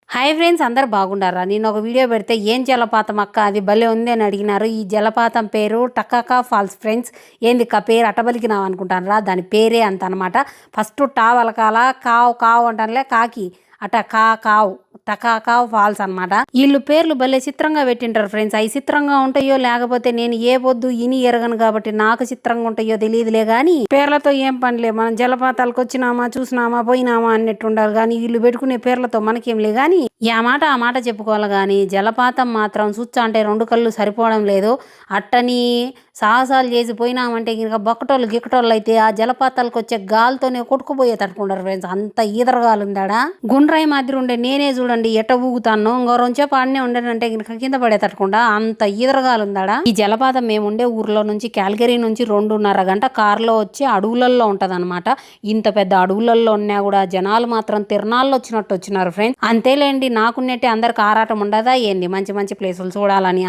Hi friends, అందరు బాగుండారా? నేను ఒక వీడియో పెడితే ఏం జలపాతం అక్క, అది భలే ఉంది అని అడిగినారు. ఈ జలపాతం పేరు టకాకా ఫాల్స్ ఫ్రెండ్స్. ఏంది పేరు అటబలికినావు అనుకుంటారా? దాని పేరే అంత అనమాట. ఫస్ట్ టా వలకాల, కావు కావు అంటానులే, కాకి అట కావు టకాకావ్ ఫాల్స్ అనమాట. వీళ్ళు పేర్లు భలే చిత్రంగా పెట్టింటారు ఫ్రెండ్స్. అవి చిత్రంగా ఉంటాయో లేకపోతే నేను ఏ పొద్దు ఇని ఎరగను కాబట్టి నాకు చిత్రంగా ఉంటాయో తెలియదులే గాని, పేర్లతో ఏం పనిలే. మనం జలపాతాలకు వచ్చినామా, చూసినామా, పోయినామా అన్నట్టు ఉండాలి. కానీ వీళ్ళు పెట్టుకునే పేర్లతో మనకేంలే గాని, ఆ మాట చెప్పుకోవాలి. కానీ జలపాతం మాత్రం చూచ్చా అంటే రెండు కళ్ళు సరిపోవడం లేదు. అట్టని సాహసాలు చేసి పోయినామంటే ఇంకా బొక్కటోళ్ళు గిక్కటోళ్ళు అయితే ఆ జలపాతాలకు వచ్చే గాలితోనే కొట్టుకుపోయే తట్టుకుంటారు ఫ్రెండ్స్. అంత ఈదరగాలు ఉందాడా. గుండ్రాయి మాదిరి ఉండే నేనే చూడండి ఎట్ట ఊగుతాను. ఇంకో రొంచేపు ఆడనే ఉండేనంటే కింద పడే తట్టుకుండా అంత ఈదరగాలు ఉందాడా. ఈ జలపాతం మేము ఉండే ఊర్లో నుంచి క్యాల్గరీ నుంచి 2.5 గంట కారులో వచ్చి అడవులలో ఉంటదన్నమాట. ఇంత పెద్ద అడవులలో ఉన్నా కూడా జనాలు మాత్రం తిరణాల్లో వచ్చినట్టు వచ్చినారు ఫ్రెండ్స్. అంతేలేండి, నాకున్నట్టే అందరికి ఆరాటం ఉండదా ఏంది మంచి మంచి ప్లేసులు చూడాలని.